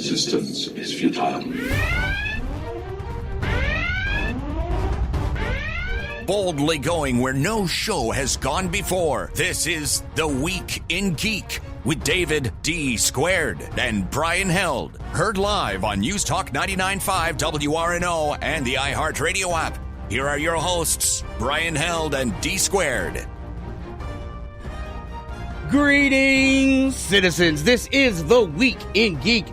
resistance is futile. Boldly going where no show has gone before. This is The Week in Geek with David D. Squared and Brian Held. Heard live on News Talk 99.5 WRNO and the iHeartRadio app. Here are your hosts, Brian Held and D. Squared. Greetings, citizens. This is The Week in Geek.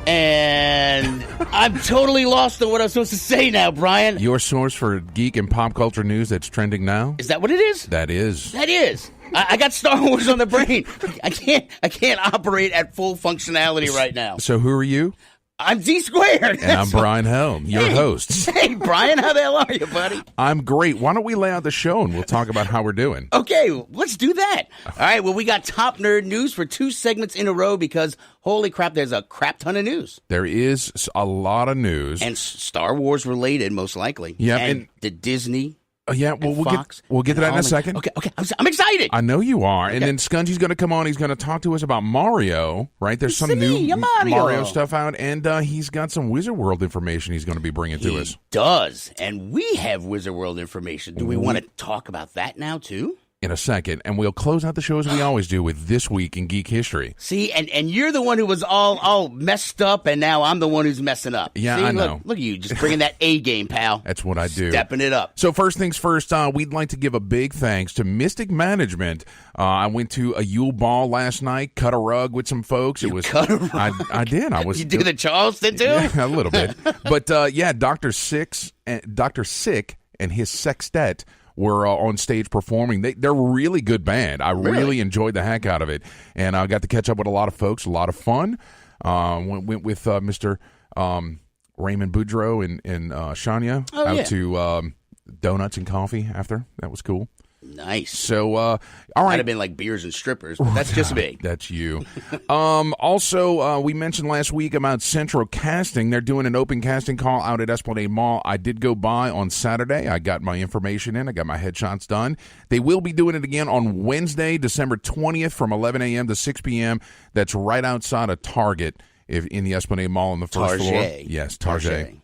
And I'm totally lost on what I'm supposed to say now, Brian. Your source for geek and pop culture news that's trending now? Is that what it is? That is. That is. I got Star Wars on the brain. I can't operate at full functionality right now. So who are you? I'm D Squared. And I'm Brian Helm, your host. Hey, Brian, how the hell are you, buddy? I'm great. Why don't we lay out the show and we'll talk about how we're doing? Okay, let's do that. All right, well, we got top nerd news for 2 segments in a row because, holy crap, there's a crap ton of news. There is a lot of news. And Star Wars related, most likely. Yeah, and the Disney. Yeah, well, Fox, we'll get to that in a second. Okay, I'm excited. I know you are. Okay. And then Skungy's going to come on. He's going to talk to us about Mario, right? There's some new Mario stuff out, and he's got some Wizard World information he's going to be bringing to us. He does, and we have Wizard World information. Do we want to talk about that now, too? In a second, and we'll close out the show as we always do with This Week in Geek History. See, and you're the one who was all messed up, and now I'm the one who's messing up. Yeah, See, I know. Look at you, just bringing that A game, pal. That's what I do. Stepping it up. So first things first, we'd like to give a big thanks to Mystic Management. I went to a Yule Ball last night, cut a rug with some folks. Cut a rug? I did. You do the Charleston, too? Yeah, a little bit. But, yeah, Dr. Sick and his sextet were on stage performing. They're a really good band. I really enjoyed the heck out of it. And I got to catch up with a lot of folks, a lot of fun. Went with Mr. Raymond Boudreau and Shania to donuts and coffee after. That was cool. Nice. So, all right. Might have been like beers and strippers, but that's just me. That's you. Also, we mentioned last week about Central Casting. They're doing an open casting call out at Esplanade Mall. I did go by on Saturday. I got my information in. I got my headshots done. They will be doing it again on Wednesday, December 20th from 11 a.m. to 6 p.m. That's right outside of Target in the Esplanade Mall on the first floor. Yes, Target.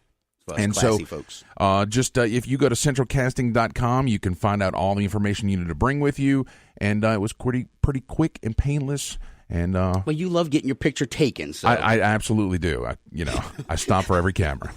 And classy, so, folks. Just if you go to centralcasting.com, you can find out all the information you need to bring with you. And it was pretty quick and painless. And well, you love getting your picture taken. So I absolutely do. I stop for every camera.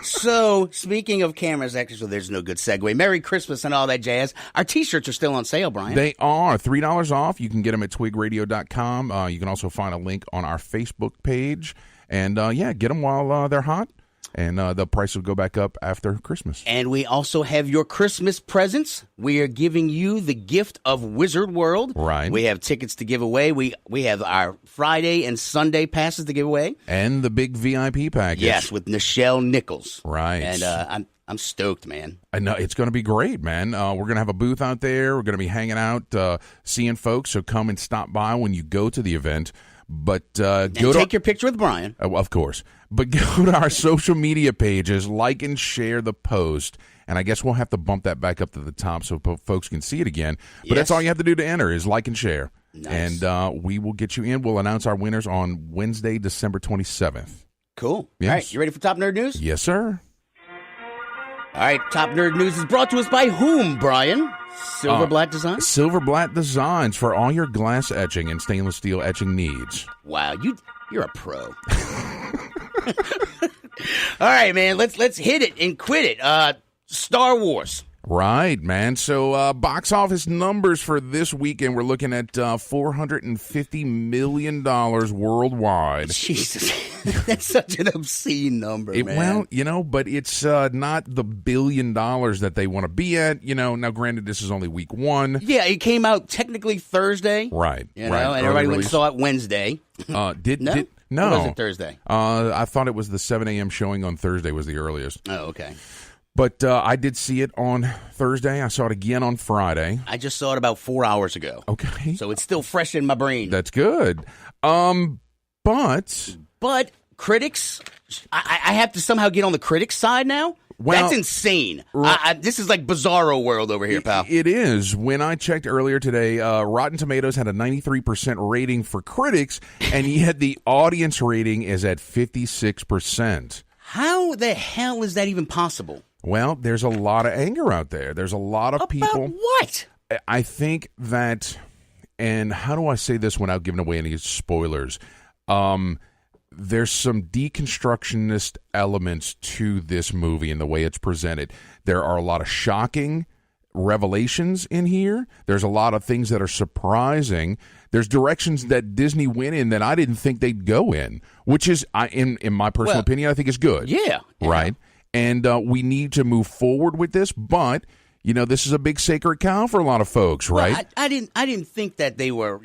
So, speaking of cameras, actually, so there's no good segue. Merry Christmas and all that jazz. Our T-shirts are still on sale, Brian. They are $3 off. You can get them at twigradio.com. You can also find a link on our Facebook page. And get them while they're hot. And the price will go back up after Christmas. And we also have your Christmas presents. We are giving you the gift of Wizard World. Right. We have tickets to give away. We have our Friday and Sunday passes to give away. And the big VIP package. Yes, with Nichelle Nichols. Right. And I'm stoked, man. I know it's going to be great, man. We're going to have a booth out there. We're going to be hanging out, seeing folks. So come and stop by when you go to the event. But take your picture with Brian. Of course. But go to our social media pages, like and share the post, and I guess we'll have to bump that back up to the top so folks can see it again. But that's all you have to do to enter is like and share. Nice. And we will get you in. We'll announce our winners on Wednesday, December 27th. Cool. Yes. All right, you ready for Top Nerd News? Yes, sir. All right, Top Nerd News is brought to us by whom, Brian? Silverblatt Designs? Silverblatt Designs for all your glass etching and stainless steel etching needs. Wow, you're a pro. All right, man, let's hit it and quit it. Star Wars. Right, man. So box office numbers for this weekend, we're looking at $450 million worldwide. Jesus, that's such an obscene number, man. Well, but it's not the $1 billion that they want to be at. Now granted, this is only week one. Yeah, it came out technically Thursday. Right, and everybody went and saw it Wednesday. No? Or was it Thursday? I thought it was the 7 a.m. showing on Thursday was the earliest. Oh, okay. But I did see it on Thursday. I saw it again on Friday. I just saw it about 4 hours ago. Okay. So it's still fresh in my brain. That's good. But critics, I have to somehow get on the critics' side now? Well, That's insane. This is like bizarro world over here, pal. It is. When I checked earlier today, Rotten Tomatoes had a 93% rating for critics, and yet the audience rating is at 56%. How the hell is that even possible? Well, there's a lot of anger out there. There's a lot of people. About what? I think that, and how do I say this without giving away any spoilers? There's some deconstructionist elements to this movie and the way it's presented. There are a lot of shocking revelations in here. There's a lot of things that are surprising. There's directions that Disney went in that I didn't think they'd go in, which is, in my personal opinion, I think is good. Yeah. Right? And we need to move forward with this, but this is a big sacred cow for a lot of folks, right? Well, I didn't think that they were,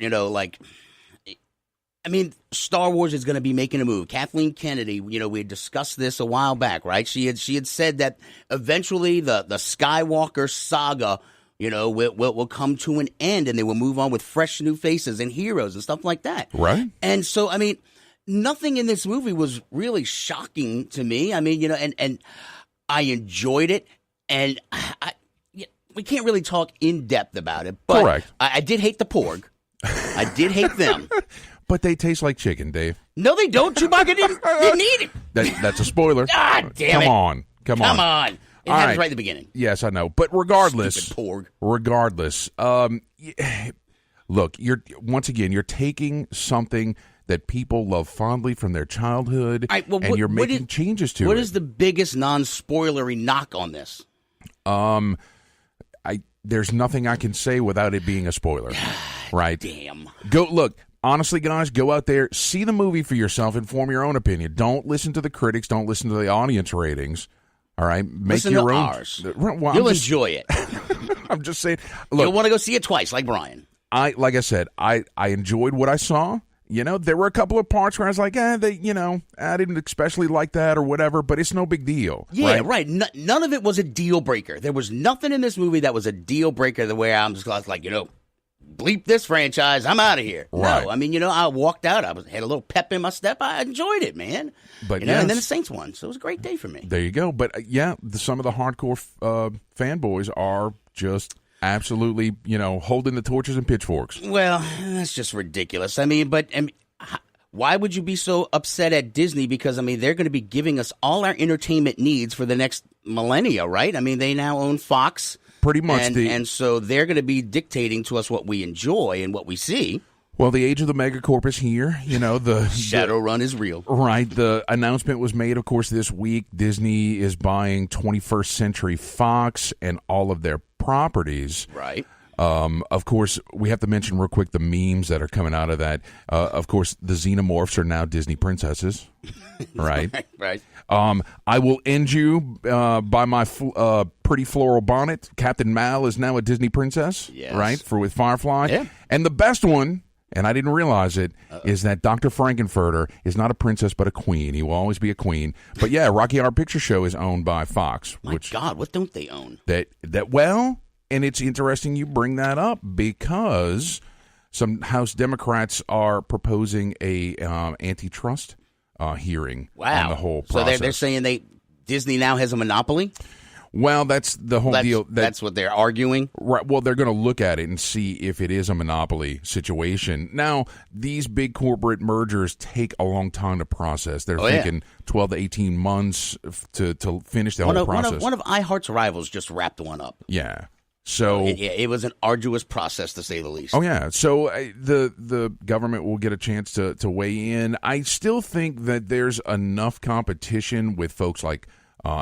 Star Wars is going to be making a move. Kathleen Kennedy, we had discussed this a while back, right? She had said that eventually the Skywalker saga, will come to an end, and they will move on with fresh new faces and heroes and stuff like that. Right. And so, nothing in this movie was really shocking to me. And I enjoyed it, and we can't really talk in depth about it. But correct. I did hate the porg. I did hate them. But they taste like chicken, Dave. No, they don't. Chewbacca didn't eat it. That's a spoiler. God damn it. Come on. Come on. It happens right at the beginning. Yes, I know. But regardless, Stupid porg. Look, you're taking something that people love fondly from their childhood, and you're making changes to it. What is the biggest non-spoilery knock on this? There's nothing I can say without it being a spoiler. Right? Damn. Honestly, guys, go out there, see the movie for yourself, and form your own opinion. Don't listen to the critics. Don't listen to the audience ratings. All right? Listen your to own. Ours. Well, You'll enjoy it. I'm just saying. Look, you'll want to go see it twice, like Brian. Like I said, I enjoyed what I saw. There were a couple of parts where I was like, I didn't especially like that or whatever, but it's no big deal. Yeah, right. None of it was a deal breaker. There was nothing in this movie that was a deal breaker the way I was like, bleep this franchise, I'm out of here. Right. No, I walked out. Had a little pep in my step. I enjoyed it, man. But and then the Saints won, so it was a great day for me. There you go. But some of the hardcore fanboys are just absolutely, holding the torches and pitchforks. Well, that's just ridiculous. Why would you be so upset at Disney? Because, they're going to be giving us all our entertainment needs for the next millennia, right? They now own Fox. Pretty much. And so they're going to be dictating to us what we enjoy and what we see. Well, the age of the megacorp is here. The Shadowrun is real. Right. The announcement was made, of course, this week. Disney is buying 21st Century Fox and all of their properties. Right. Of course, we have to mention real quick the memes that are coming out of that. Of course, the Xenomorphs are now Disney princesses. Right. Right. I will end you by my pretty floral bonnet. Captain Mal is now a Disney princess. Yes. Right. With Firefly. Yeah. And the best one, and I didn't realize it, is that Dr. Frankenfurter is not a princess but a queen. He will always be a queen. But yeah, Rocky Horror Picture Show is owned by Fox. My God, what don't they own? And it's interesting you bring that up because some House Democrats are proposing a antitrust hearing on the whole process. So they're saying Disney now has a monopoly? Well, that's the whole deal. That's what they're arguing? Right. Well, they're going to look at it and see if it is a monopoly situation. Now, these big corporate mergers take a long time to process. They're thinking 12 to 18 months to finish the whole process. One of iHeart's rivals just wrapped one up. Yeah. So it was an arduous process, to say the least. Oh, yeah. So the government will get a chance to weigh in. I still think that there's enough competition with folks like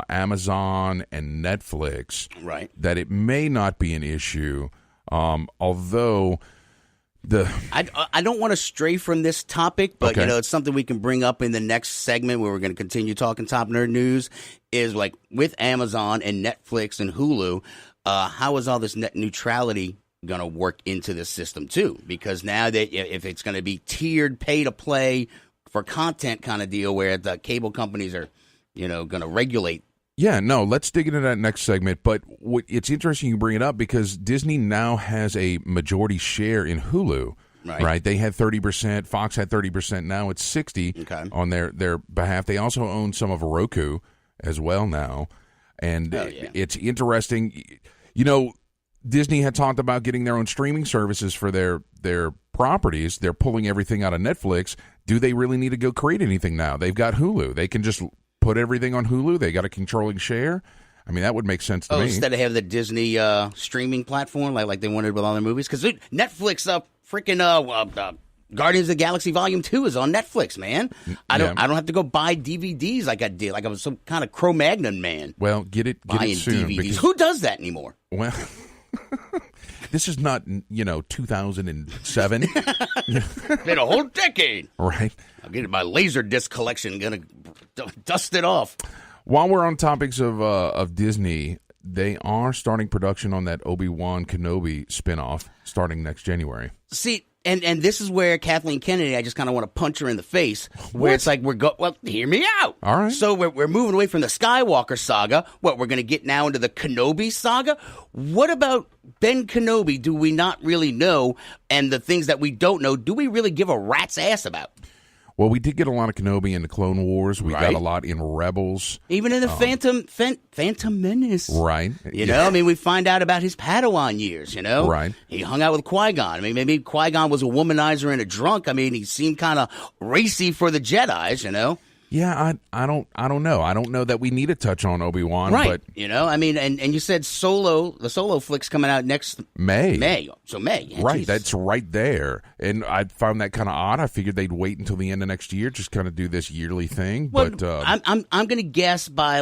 Amazon and Netflix, right, that it may not be an issue. Although I don't want to stray from this topic, but it's something we can bring up in the next segment where we're going to continue talking Top Nerd News. Is like with Amazon and Netflix and Hulu, how is all this net neutrality going to work into this system too? Because now that if it's going to be tiered pay to play for content kind of deal, where the cable companies are going to regulate. Yeah, no, let's dig into that next segment. But it's interesting you bring it up because Disney now has a majority share in Hulu. Right? They had 30%. Fox had 30%. Now it's 60% on their behalf. They also own some of Roku as well now. And it's interesting. You know, Disney had talked about getting their own streaming services for their properties. They're pulling everything out of Netflix. Do they really need to go create anything now? They've got Hulu. They can just put everything on Hulu. They got a controlling share. I mean, that would make sense to me. Instead of having the Disney streaming platform like they wanted with all their movies. Because Netflix, Guardians of the Galaxy Volume 2 is on Netflix, man. I don't have to go buy DVDs like I did. Like I was some kind of Cro-Magnon man. Well, get it soon. DVDs. Who does that anymore? Well, this is not, 2007. Been a whole decade. Right. I'll get my Laserdisc collection. Gonna dust it off. While we're on topics of Disney, they are starting production on that Obi-Wan Kenobi spinoff starting next January. See, and this is where Kathleen Kennedy, I just kind of want to punch her in the face, where it's like hear me out. All right. So we're moving away from the Skywalker saga. We're going to get now into the Kenobi saga. What about Ben Kenobi? Do we not really know? And the things that we don't know, do we really give a rat's ass about? Well, we did get a lot of Kenobi in the Clone Wars. We got a lot in Rebels. Even in the Phantom Menace. Right. You know, I mean, we find out about his Padawan years, you know? Right. He hung out with Qui-Gon. I mean, maybe Qui-Gon was a womanizer and a drunk. I mean, he seemed kind of racy for the Jedis, you know? Yeah, I don't know. I don't know that we need to touch on Obi-Wan. Right. But I mean, and you said the Solo flick's coming out next May. So May. Yeah, right. geez. That's right there. And I found that kind of odd. I figured they'd wait until the end of next year, just kind of do this yearly thing. Well, but I'm going to guess by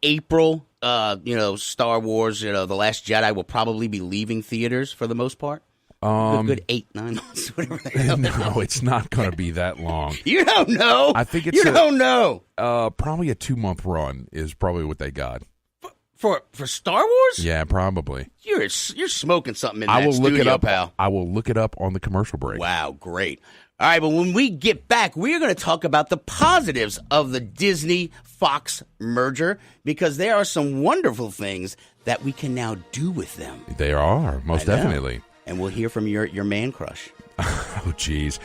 April, Star Wars, The Last Jedi will probably be leaving theaters for the most part. Good 8-9 months, whatever the hell. No, it's not going to be that long. You don't know. I think it's don't know. Probably a 2-month run is probably what they got for Star Wars. Yeah, probably. You're smoking something in that studio, look it up, pal. I will look it up on the commercial break. Wow, great. All right, but when we get back, we're going to talk about the positives of the Disney-Fox merger because there are some wonderful things that we can now do with them. There are, most definitely. And we'll hear from your man crush. Oh, geez.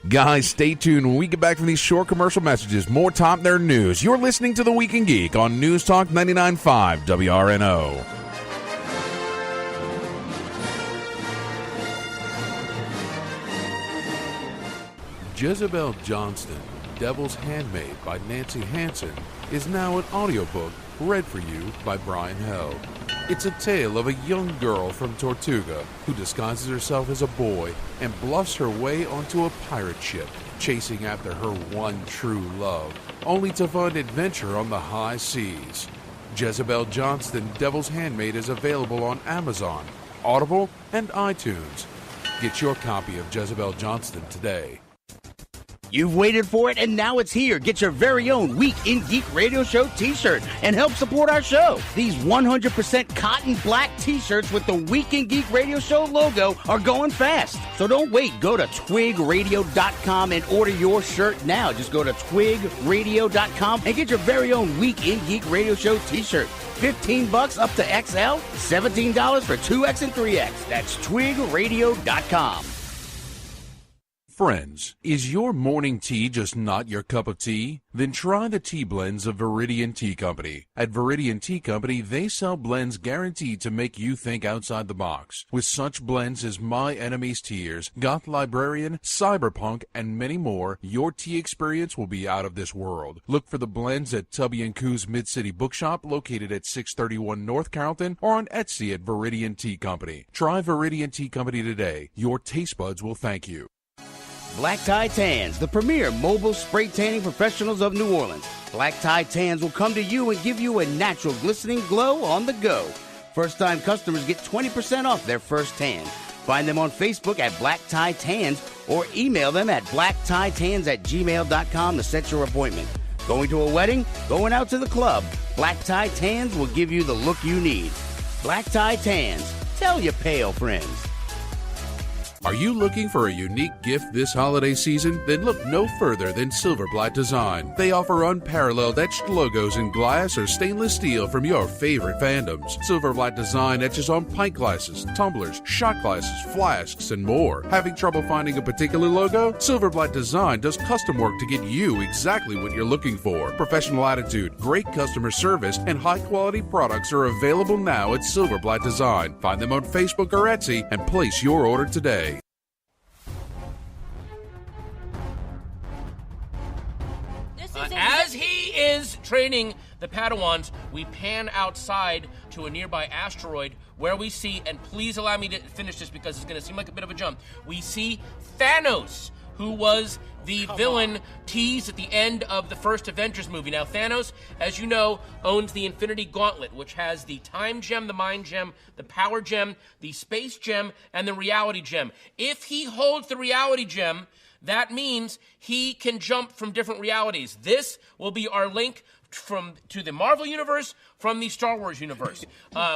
Guys, stay tuned. When we get back from these short commercial messages, more Top Nerd News. You're listening to The Week in Geek on News Talk 99.5 WRNO. Jezebel Johnston, Devil's Handmaid by Nancy Hansen, is now an audiobook read for you by Brian Held. It's a tale of a young girl from Tortuga who disguises herself as a boy and bluffs her way onto a pirate ship, chasing after her one true love, only to find adventure on the high seas. Jezebel Johnston, Devil's Handmaid is available on Amazon, Audible, and iTunes. Get your copy of Jezebel Johnston today. You've waited for it, and now it's here. Get your very own Week in Geek Radio Show t-shirt and help support our show. These 100% cotton black t-shirts with the Week in Geek Radio Show logo are going fast. So don't wait. Go to twigradio.com and order your shirt now. Just go to twigradio.com and get your very own Week in Geek Radio Show t-shirt. $15 up to XL, $17 for 2X and 3X. That's twigradio.com. Friends, is your morning tea just not your cup of tea? Then try the tea blends of Viridian Tea Company. At Viridian Tea Company, they sell blends guaranteed to make you think outside the box. With such blends as My Enemy's Tears, Goth Librarian, Cyberpunk, and many more, your tea experience will be out of this world. Look for the blends at Tubby & Coo's Mid-City Bookshop located at 631 North Carrollton or on Etsy at Viridian Tea Company. Try Viridian Tea Company today. Your taste buds will thank you. Black Tie Tans, the premier mobile spray tanning professionals of New Orleans. Black Tie Tans will come to you and give you a natural glistening glow on the go. First-time customers get 20% off their first tan. Find them on Facebook at Black Tie Tans or email them at blacktieTans@gmail.com to set your appointment. Going to a wedding? Going out to the club? Black Tie Tans will give you the look you need. Black Tie Tans. Tell your pale friends. Are you looking for a unique gift this holiday season? Then look no further than Silverblatt Design. They offer unparalleled etched logos in glass or stainless steel from your favorite fandoms. Silverblatt Design etches on pint glasses, tumblers, shot glasses, flasks, and more. Having trouble finding a particular logo? Silverblatt Design does custom work to get you exactly what you're looking for. Professional attitude, great customer service, and high-quality products are available now at Silverblatt Design. Find them on Facebook or Etsy and place your order today. As he is training the Padawans, we pan outside to a nearby asteroid where we see, and please allow me to finish this because it's going to seem like a bit of a jump, we see Thanos, who was the villain teased at the end of the first Avengers movie. Now, Thanos, as you know, owns the Infinity Gauntlet, which has the Time Gem, the Mind Gem, the Power Gem, the Space Gem, and the Reality Gem. If he holds the Reality Gem, that means he can jump from different realities. This will be our link to the Marvel Universe from the Star Wars universe.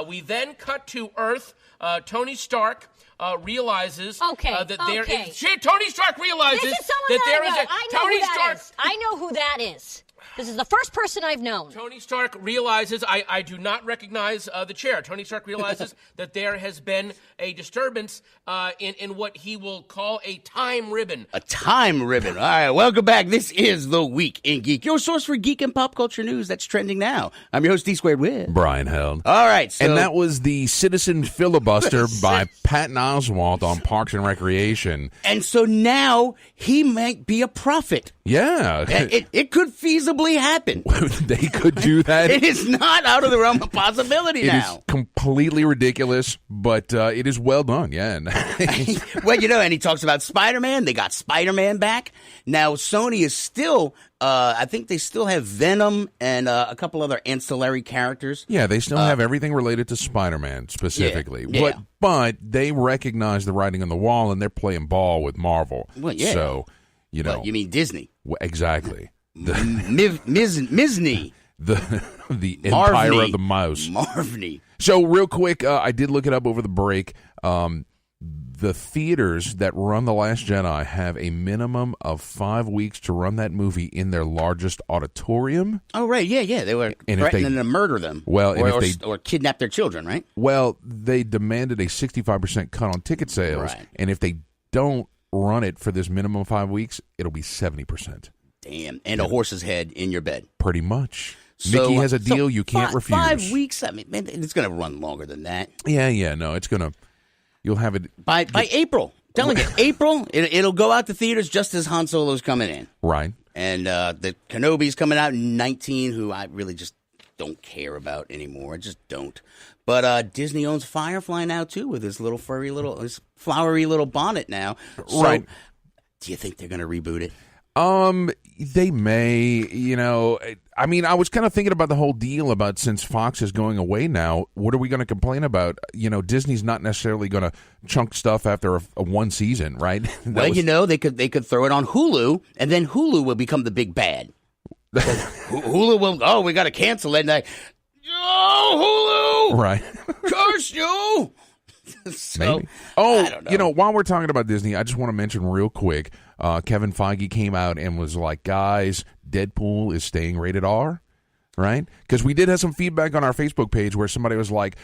We then cut to Earth. Tony Stark realizes that there is... Tony Stark realizes this is that there is I know. a... I know Tony who that Stark... is. I know who that is. This is the first person I've known. Tony Stark realizes, I do not recognize the chair. Tony Stark realizes that there has been a disturbance in what he will call a time ribbon. A time ribbon. All right, welcome back. This is The Week in Geek, your source for geek and pop culture news that's trending now. I'm your host, D-Squared with Brian Held. All right. So, and that was the Citizen Filibuster by Patton Oswalt on Parks and Recreation. And so now he might be a prophet. Yeah. It could feasibly happen. They could do that. It is not out of the realm of possibility now. It is completely ridiculous, but it is well done, yeah. Well, and he talks about Spider-Man. They got Spider-Man back. Now, Sony is still, I think they still have Venom and a couple other ancillary characters. Yeah, they still have everything related to Spider-Man specifically. Yeah. But they recognize the writing on the wall, and they're playing ball with Marvel. Well, yeah. So, Well, you mean Disney. Exactly. Misney. The Empire of the Mouse. Marvney. So real quick, I did look it up over the break. The theaters that run The Last Jedi have a minimum of 5 weeks to run that movie in their largest auditorium. Oh, right. Yeah. They were threatening to murder them. Well, or kidnap their children, right? Well, they demanded a 65% cut on ticket sales. Right. And if they don't run it for this minimum 5 weeks, it'll be 70%. Damn. And a horse's head in your bed. Pretty much. Mickey has a deal you can't refuse. 5 weeks? I mean, man, it's going to run longer than that. Yeah. No, it's going to... You'll have it... By April. Telling you, April, it'll go out to theaters just as Han Solo's coming in. Right. And the Kenobi's coming out in 19, who I really just don't care about anymore. I just don't. But Disney owns Firefly now, too, with his his flowery little bonnet now. So, right. Do you think they're going to reboot it? They may, I mean, I was kind of thinking about the whole deal about since Fox is going away now, what are we going to complain about? Disney's not necessarily going to chunk stuff after a one season, right? They could throw it on Hulu, and then Hulu will become the big bad. Hulu will, we got to cancel it. And Hulu! Right. Curse you! So, maybe. Oh, I don't know. While we're talking about Disney, I just want to mention real quick, Kevin Feige came out and was like, guys, Deadpool is staying rated R, right? Because we did have some feedback on our Facebook page where somebody was like,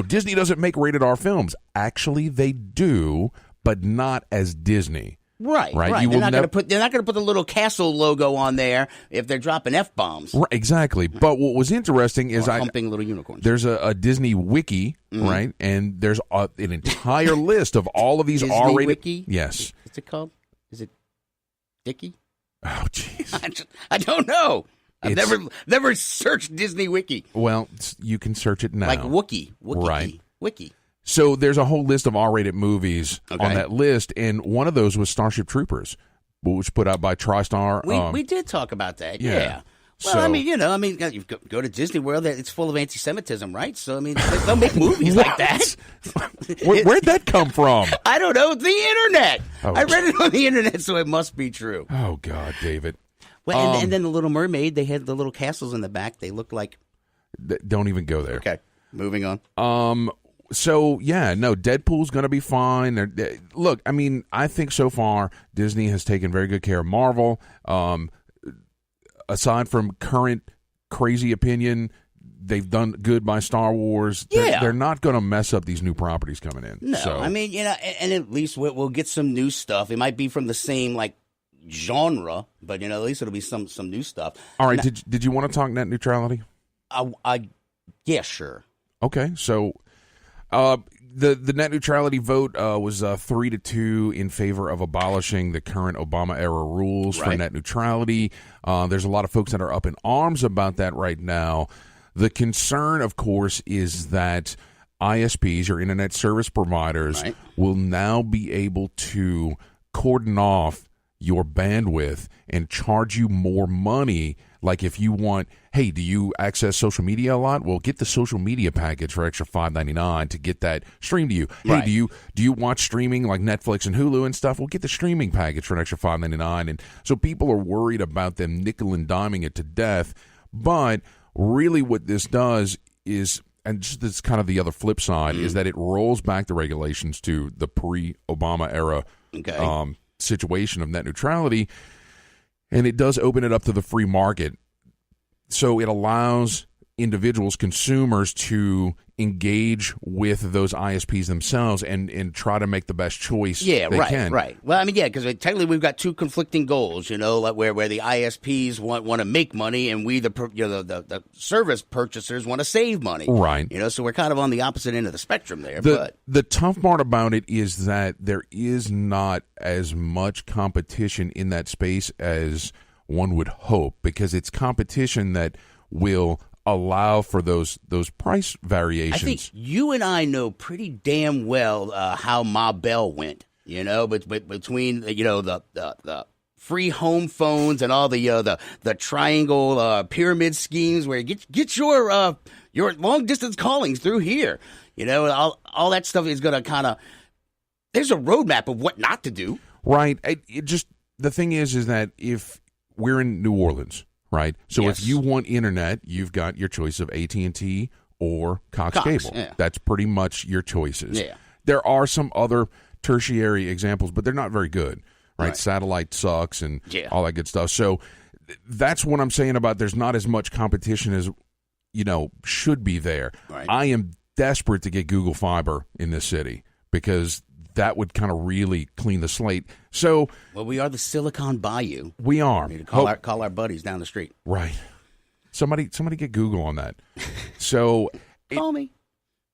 Disney doesn't make rated R films. Actually, they do, but not as Disney. Right. They're not going to put the little castle logo on there if they're dropping F-bombs. Right, exactly. But what was interesting is humping little unicorns. There's a Disney wiki, right? And there's an entire list of all of these Disney R-rated. Wiki? Yes. What's it called? Is it Dickie? Oh, jeez. I don't know. I've never searched Disney Wiki. Well, you can search it now. Like Wookiee. Right. Wiki. So there's a whole list of R-rated movies on that list, and one of those was Starship Troopers, which was put out by TriStar. We did talk about that, yeah. Well, So, you go to Disney World, it's full of anti-Semitism, right? So, they'll make movies like that. Where'd that come from? I don't know. The internet. Oh. I read it on the internet, so it must be true. Oh, God, David. Well, and then the Little Mermaid, they had the little castles in the back. They looked like... Don't even go there. Okay, moving on. So, yeah, no, Deadpool's going to be fine. Look, I mean, I think so far Disney has taken very good care of Marvel. Aside from current crazy opinion, they've done good by Star Wars. They're not going to mess up these new properties coming in. No, so. I mean, and at least we'll get some new stuff. It might be from the same, genre, but, at least it'll be some new stuff. All right, did you want to talk net neutrality? Yeah, sure. Okay, so the net neutrality vote was 3-2 in favor of abolishing the current Obama-era rules for net neutrality. There's a lot of folks that are up in arms about that right now. The concern, of course, is that ISPs, or internet service providers, will now be able to cordon off your bandwidth and charge you more money. Like if you want, hey, do you access social media a lot? Well, get the social media package for extra $5.99 to get that streamed to you. Hey, do you watch streaming like Netflix and Hulu and stuff? Well, get the streaming package for an extra $5.99. And so people are worried about them nickel and diming it to death. But really what this does is, and just this kind of the other flip side, is that it rolls back the regulations to the pre-Obama era situation of net neutrality, and it does open it up to the free market. So it allows individuals, consumers, to engage with those ISPs themselves and try to make the best choice they can. Right. Well, I mean, because technically we've got two conflicting goals, like where the ISPs want to make money and we, the service purchasers, want to save money. Right. So we're kind of on the opposite end of the spectrum there. The tough part about it is that there is not as much competition in that space as one would hope, because it's competition that will allow for those price variations. I think you and I know pretty damn well how Ma Bell went. But between the free home phones and all the triangle pyramid schemes where you get your long distance callings through here. All that stuff is going to kind of. There's a roadmap of what not to do. Right. The thing is that if we're in New Orleans. Right, so if you want internet, you've got your choice of AT&T or Cox Cable. Yeah. That's pretty much your choices. Yeah. There are some other tertiary examples, but they're not very good. Right, satellite sucks and all that good stuff. So that's what I'm saying about there's not as much competition as should be there. Right. I am desperate to get Google Fiber in this city because that would kind of really clean the slate. So, well, we are the Silicon Bayou. We are. We need to call our buddies down the street. Right. Somebody get Google on that. So, call me.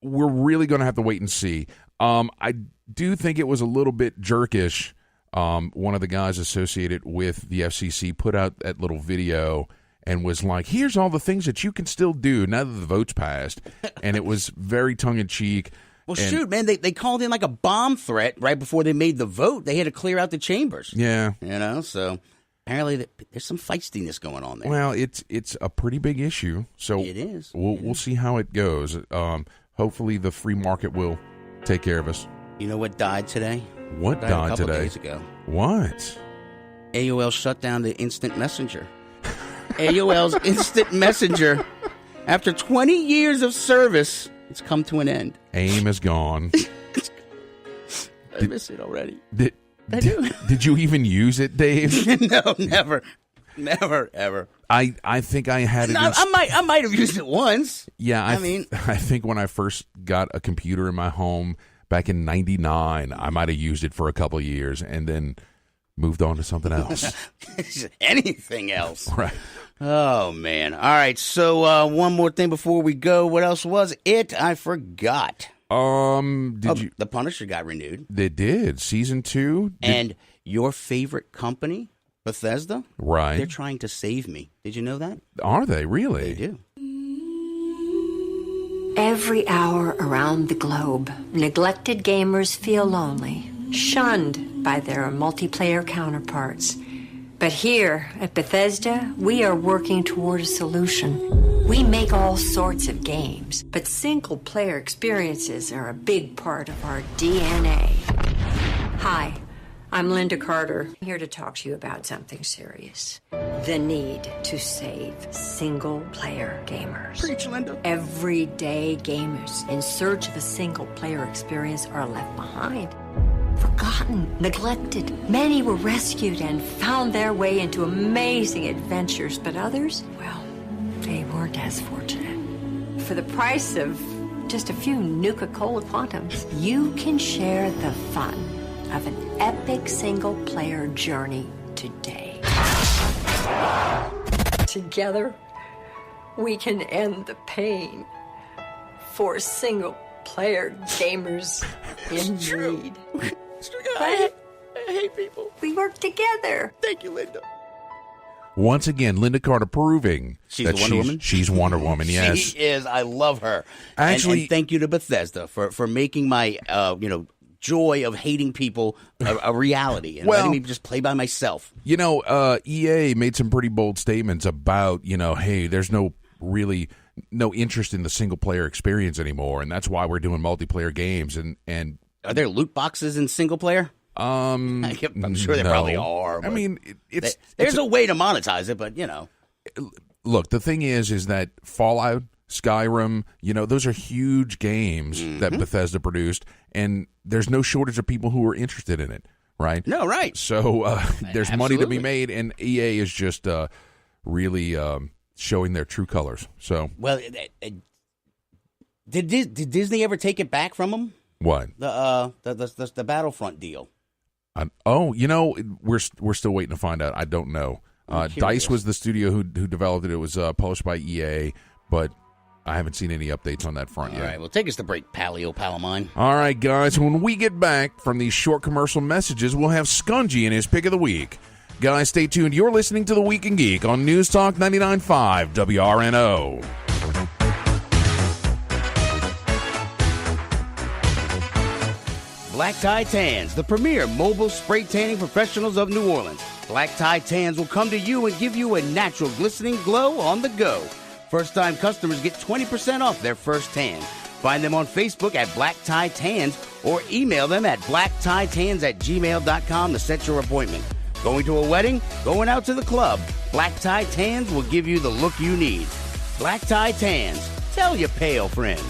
We're really going to have to wait and see. I do think it was a little bit jerkish. One of the guys associated with the FCC put out that little video and was like, here's all the things that you can still do now that the vote's passed. And it was very tongue-in-cheek. Well, shoot, man, they called in like a bomb threat right before they made the vote. They had to clear out the chambers. Yeah. So apparently there's some feistiness going on there. Well, it's a pretty big issue. So it is. We'll see how it goes. Hopefully the free market will take care of us. You know what died today? What died a couple today? Days ago. What? AOL shut down the instant messenger. AOL's instant messenger, after 20 years of service, it's come to an end. AIM is gone. I miss it already. I do. Did you even use it, Dave? No, never, ever. I think I had it. No, I might have used it once. Yeah, I think when I first got a computer in my home back in '99, I might have used it for a couple of years and then moved on to something else. Anything else, right? Oh, man. All right, so one more thing before we go. What else was it? I forgot. The Punisher got renewed. They did. Season 2. And your favorite company, Bethesda? Right. They're trying to save me. Did you know that? Are they? Really? They do. Every hour around the globe, neglected gamers feel lonely, shunned by their multiplayer counterparts. But here at Bethesda, we are working toward a solution. We make all sorts of games, but single-player experiences are a big part of our DNA. Hi, I'm Linda Carter, here to talk to you about something serious. The need to save single-player gamers. Preach, Linda. Everyday gamers in search of a single-player experience are left behind. Forgotten, neglected. Many were rescued and found their way into amazing adventures, but others, well, they weren't as fortunate. For the price of just a few Nuka-Cola Quantums, you can share the fun of an epic single-player journey today. Together, we can end the pain for single-player gamers in need. I hate people. We work together. Thank you, Linda. Once again, Linda Carter proving She's that Wonder Woman? She's Wonder Woman, yes. She is. I love her. Actually, and thank you to Bethesda for making my joy of hating people a reality and letting me just play by myself. EA made some pretty bold statements about, hey, there's no interest in the single player experience anymore, and that's why we're doing multiplayer games. And are there loot boxes in single player? I'm sure there probably are. I mean, there's a way to monetize it, but Look, the thing is that Fallout, Skyrim, those are huge games that Bethesda produced, and there's no shortage of people who are interested in it, right? No, right. So there's money to be made, and EA is just really showing their true colors. So, well, did Disney ever take it back from them? What? The Battlefront deal. We're still waiting to find out. I don't know. DICE was the studio who developed it. It was published by EA, but I haven't seen any updates on that front yet. All right, well, take us to break, pal of mine. All right, guys, when we get back from these short commercial messages, we'll have Skungy in his pick of the week. Guys, stay tuned. You're listening to The Week in Geek on News Talk 99.5 WRNO. Black Tie Tans, the premier mobile spray tanning professionals of New Orleans. Black Tie Tans will come to you and give you a natural glistening glow on the go. First-time customers get 20% off their first tan. Find them on Facebook at Black Tie Tans or email them at blacktitans@gmail.com to set your appointment. Going to a wedding? Going out to the club? Black Tie Tans will give you the look you need. Black Tie Tans. Tell your pale friends.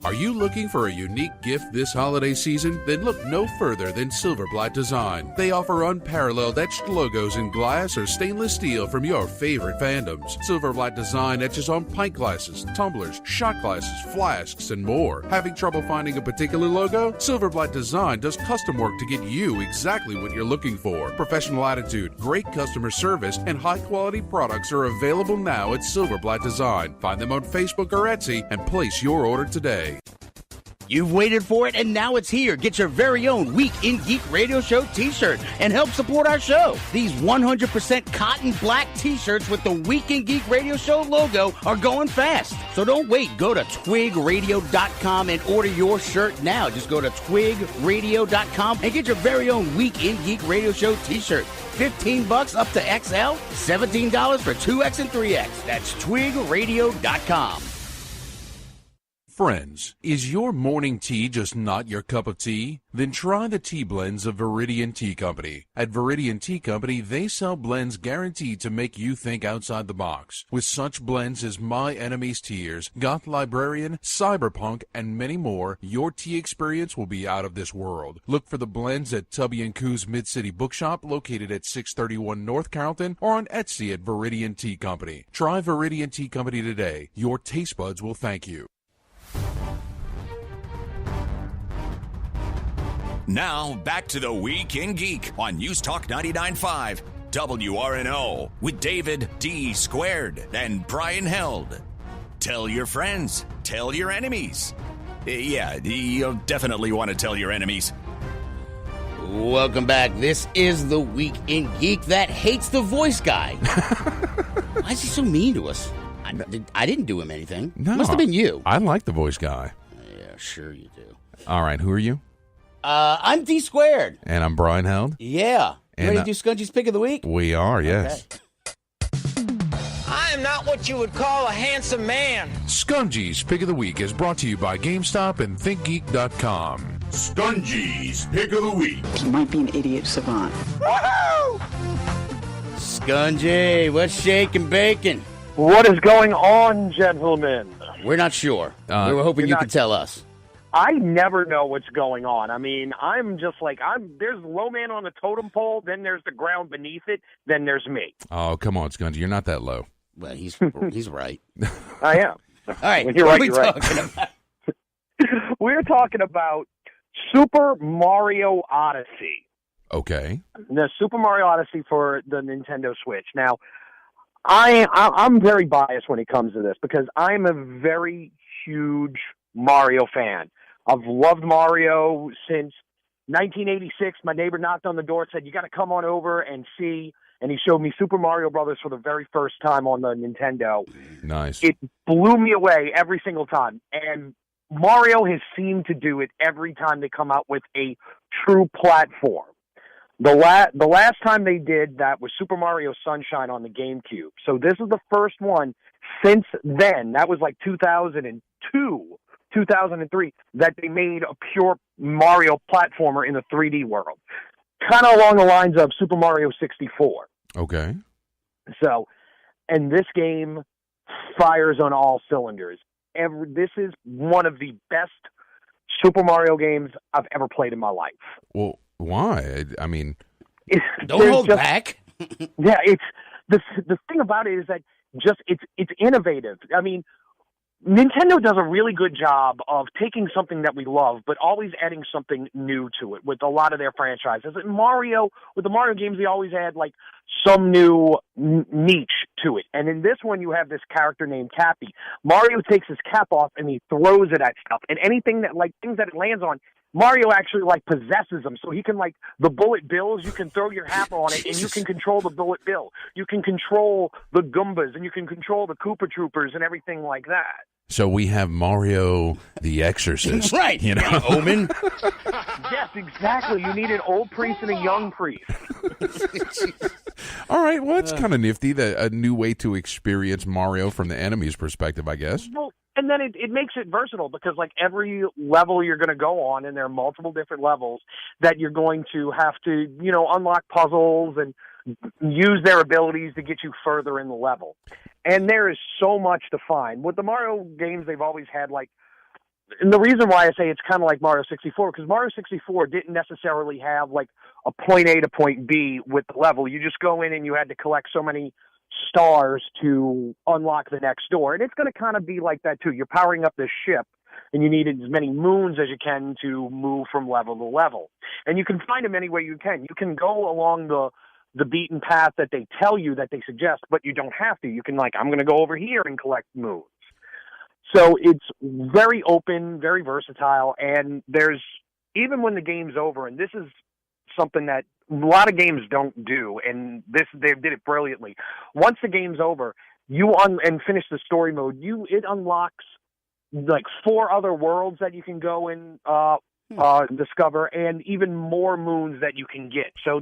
Are you looking for a unique gift this holiday season? Then look no further than Silverblatt Design. They offer unparalleled etched logos in glass or stainless steel from your favorite fandoms. Silverblatt Design etches on pint glasses, tumblers, shot glasses, flasks, and more. Having trouble finding a particular logo? Silverblatt Design does custom work to get you exactly what you're looking for. Professional attitude, great customer service, and high-quality products are available now at Silverblatt Design. Find them on Facebook or Etsy and place your order today. You've waited for it, and now it's here. Get your very own Week in Geek Radio Show t-shirt and help support our show. These 100% cotton black t-shirts with the Week in Geek Radio Show logo are going fast. So don't wait. Go to twigradio.com and order your shirt now. Just go to twigradio.com and get your very own Week in Geek Radio Show t-shirt. $15 up to XL, $17 for 2X and 3X. That's twigradio.com. Friends, is your morning tea just not your cup of tea? Then try the tea blends of Viridian Tea Company. At Viridian Tea Company, they sell blends guaranteed to make you think outside the box. With such blends as My Enemy's Tears, Goth Librarian, Cyberpunk, and many more, your tea experience will be out of this world. Look for the blends at Tubby & Coo's Mid-City Bookshop, located at 631 North Carrollton, or on Etsy at Viridian Tea Company. Try Viridian Tea Company today. Your taste buds will thank you. Now, back to the Week in Geek on News Talk 99.5 WRNO with David D. Squared and Brian Held. Tell your friends. Tell your enemies. Yeah, you'll definitely want to tell your enemies. Welcome back. This is the Week in Geek that hates the voice guy. Why is he so mean to us? I didn't do him anything. No, must have been you. I like the voice guy. Yeah, sure you do. All right, who are you? I'm D Squared. And I'm Brian Held. Yeah. You ready to do Skungy's Pick of the Week? We are, yes. Okay. I am not what you would call a handsome man. Skungy's Pick of the Week is brought to you by GameStop and ThinkGeek.com. Skungy's Pick of the Week. He might be an idiot savant. Skungy, what's shaking bacon? What is going on, gentlemen? We're not sure. We were hoping you could tell us. I never know what's going on. I mean, I'm just like, there's the low man on the totem pole, then there's the ground beneath it, then there's me. Oh, come on, Skungy. You're not that low. Well, he's right. I am. All right, when you're what right, are we you're right. talking about? We're talking about Super Mario Odyssey. Okay. The Super Mario Odyssey for the Nintendo Switch. Now, I'm very biased when it comes to this because I'm a very huge Mario fan. I've loved Mario since 1986. My neighbor knocked on the door and said, "You got to come on over and see." And he showed me Super Mario Brothers for the very first time on the Nintendo. Nice. It blew me away every single time. And Mario has seemed to do it every time they come out with a true platform. The last time they did that was Super Mario Sunshine on the GameCube. So this is the first one since then. That was like 2002, 2003, that they made a pure Mario platformer in the 3D world. Kind of along the lines of Super Mario 64. Okay. So, and this game fires on all cylinders. This is one of the best Super Mario games I've ever played in my life. Well, why? I mean, don't hold back. Yeah, it's the thing about it is that just it's innovative. I mean, Nintendo does a really good job of taking something that we love, but always adding something new to it with a lot of their franchises. And with the Mario games, they always add like some new niche to it. And in this one, you have this character named Cappy. Mario takes his cap off and he throws it at stuff. And anything that things that it lands on, Mario actually possesses them. So he can the bullet bills, you can throw your hat on it and you can control the bullet bill. You can control the Goombas and you can control the Koopa Troopers and everything like that. So we have Mario the Exorcist. Right. You know? Omen. Yes, exactly. You need an old priest and a young priest. All right. Well, that's kind of nifty. A new way to experience Mario from the enemy's perspective, I guess. Well, and then it makes it versatile because every level you're going to go on, and there are multiple different levels that you're going to have to, unlock puzzles and use their abilities to get you further in the level. And there is so much to find. With the Mario games, they've always had and the reason why I say it's kind of like Mario 64, because Mario 64 didn't necessarily have a point A to point B with the level. You just go in and you had to collect so many stars to unlock the next door. And it's going to kind of be like that too. You're powering up this ship and you need as many moons as you can to move from level to level. And you can find them any way you can. You can go along the beaten path that they tell you, that they suggest, but you don't have to. You can I'm going to go over here and collect moons. So it's very open, very versatile, and there's, even when the game's over, and this is something that a lot of games don't do, and they did it brilliantly. Once the game's over, and finish the story mode, it unlocks 4 other worlds that you can go and discover, and even more moons that you can get. So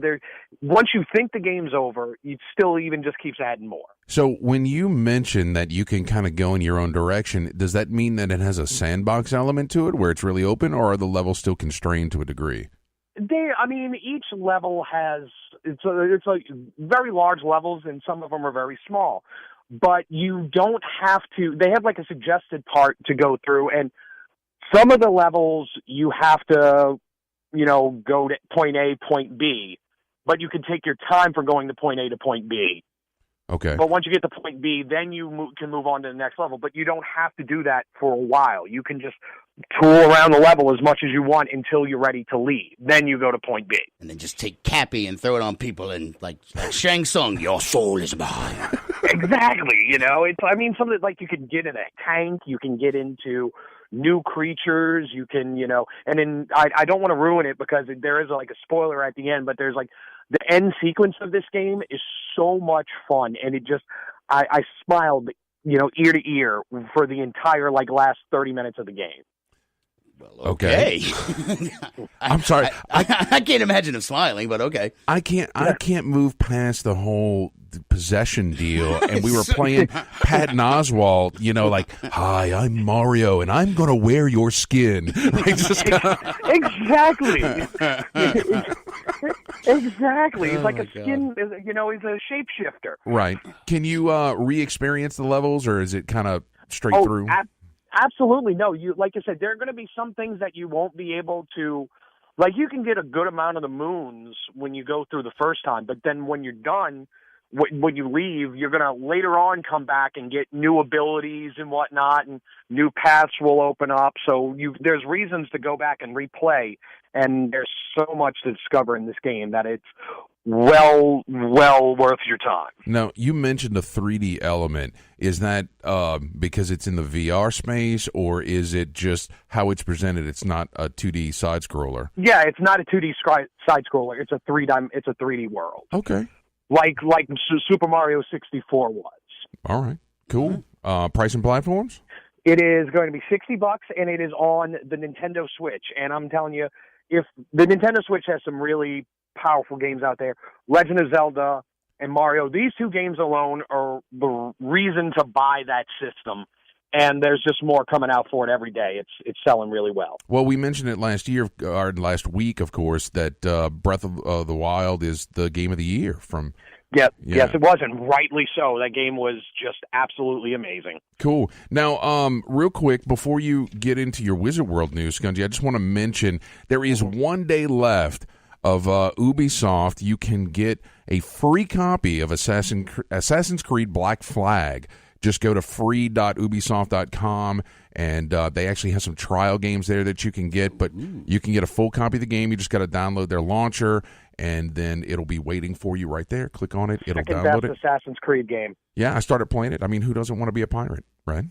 once you think the game's over, it still even just keeps adding more. So when you mention that you can kind of go in your own direction, does that mean that it has a sandbox element to it where it's really open, or are the levels still constrained to a degree? Each level has, it's very large levels, and some of them are very small. But you don't have to, they have a suggested part to go through, and some of the levels you have to, go to point A, point B, but you can take your time for going to point A to point B. Okay. But once you get to point B, then you can move on to the next level. But you don't have to do that for a while. You can just tool around the level as much as you want until you're ready to leave. Then you go to point B. And then just take Cappy and throw it on people and like Shang Tsung, your soul is mine. Exactly. It's something you can get in a tank. You can get into new creatures. You can, and then I don't want to ruin it because there is a spoiler at the end, but there's the end sequence of this game is so much fun, and it just I smiled ear to ear for the entire last 30 minutes of the game. Okay. I'm sorry. I can't imagine him smiling, but okay. I can't move past the whole possession deal. And we were playing Patton Oswalt, like, hi, I'm Mario, and I'm going to wear your skin. Exactly. Exactly. He's like a skin, he's a shapeshifter. Right. Can you re-experience the levels, or is it kind of straight through? Absolutely. No, like I said, there are going to be some things that you won't be able to, like you can get a good amount of the moons when you go through the first time, but then when you're done, when you leave, you're going to later on come back and get new abilities and whatnot, and new paths will open up. So there's reasons to go back and replay, and there's so much to discover in this game that it's well worth your time. Now, you mentioned the 3D element. Is that because it's in the VR space, or is it just how it's presented? It's not a 2D side scroller. Yeah, it's not a 2D side scroller. It's a 3D world. Okay. Like Super Mario 64 was. All right. Cool. Price and platforms? It is going to be $60, and it is on the Nintendo Switch. And I'm telling you, if the Nintendo Switch has some really powerful games out there, Legend of Zelda and Mario, these two games alone are the reason to buy that system. And there's just more coming out for it every day. It's selling really well. Well, we mentioned it last week, of course, that Breath of the Wild is the game of the year from. Yes, it was, and rightly so. That game was just absolutely amazing. Cool. Now, real quick, before you get into your Wizard World news, Skungy, I just want to mention there is 1 day left of Ubisoft. You can get a free copy of Assassin's Creed Black Flag. Just go to free.ubisoft.com, and they actually have some trial games there that you can get, but you can get a full copy of the game. You just got to download their launcher, and then it'll be waiting for you right there. Click on it. It'll download it. Assassin's Creed game. Yeah, I started playing it. I mean, who doesn't want to be a pirate, right?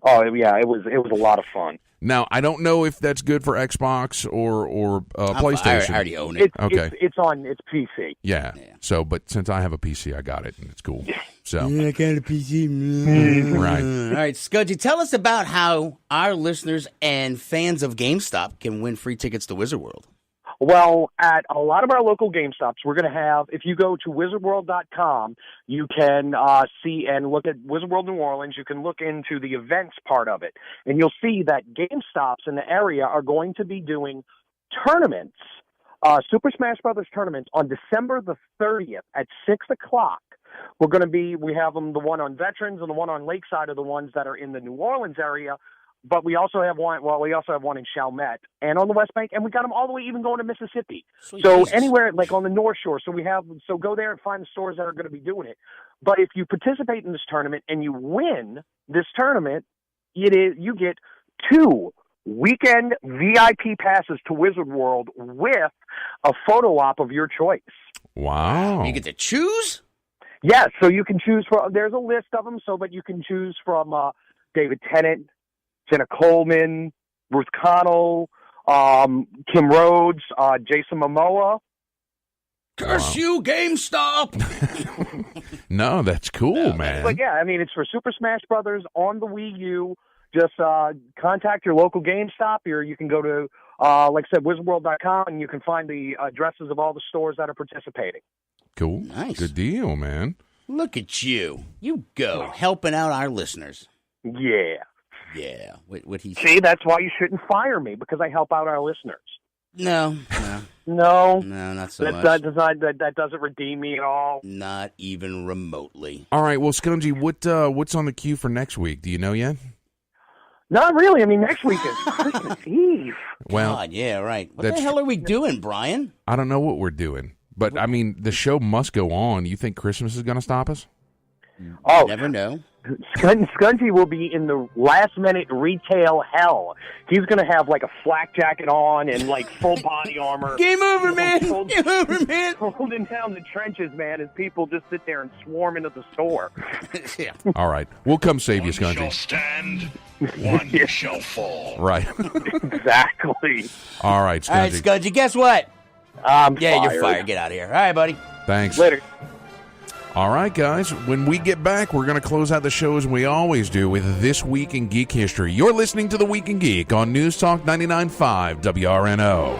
Oh, yeah, it was a lot of fun. Now, I don't know if that's good for Xbox or PlayStation. I already own it. It's PC. Yeah. So, but since I have a PC, I got it, and it's cool. So I got a PC. Right. All right, Scudgy, tell us about how our listeners and fans of GameStop can win free tickets to Wizard World. Well, at a lot of our local GameStops, we're going to have, if you go to wizardworld.com, you can see and look at Wizard World New Orleans. You can look into the events part of it, and you'll see that GameStops in the area are going to be doing tournaments, Super Smash Brothers tournaments on December the 30th at 6 o'clock. We have them, the one on Veterans and the one on Lakeside are the ones that are in the New Orleans area. But we also have one in Chalmette and on the West Bank, and we got them all the way even going to Mississippi. Sweet so Jesus. Anywhere like on the North Shore. So go there and find the stores that are going to be doing it. But if you participate in this tournament and you win this tournament, you get 2 weekend VIP passes to Wizard World with a photo op of your choice. Wow. You get to choose? Yes, so you can choose from. There's a list of them, but you can choose from David Tennant, Jenna Coleman, Ruth Connell, Kim Rhodes, Jason Momoa. Curse you, GameStop! No, that's cool, man. But yeah, I mean, it's for Super Smash Brothers on the Wii U. Just contact your local GameStop, or you can go to, like I said, wizardworld.com, and you can find the addresses of all the stores that are participating. Cool. Nice. Good deal, man. Look at you. You go, helping out our listeners. Yeah. Yeah. What he See, that's why you shouldn't fire me, because I help out our listeners. No, not so much. That doesn't redeem me at all. Not even remotely. All right, well, Skungy, what's on the queue for next week? Do you know yet? Not really. I mean, next week is Christmas Eve. Well, God, yeah, right. What the hell are we doing, Brian? I don't know what we're doing, but I mean, the show must go on. You think Christmas is going to stop us? Oh, never know. Skungy will be in the last-minute retail hell. He's going to have, like, a flak jacket on and, like, full body armor. Game over, man! Game over, man! Holding down the trenches, man, as people just sit there and swarm into the store. Yeah. All right. We'll come save you, Skungy. One shall stand, one shall fall. Right. Exactly. All right, Skungy. All right, Skungy, guess what? I'm fired. fired. You're fired. Get out of here. All right, buddy. Thanks. Later. All right, guys. When we get back, we're going to close out the show as we always do with This Week in Geek History. You're listening to The Week in Geek on News Talk 99.5 WRNO.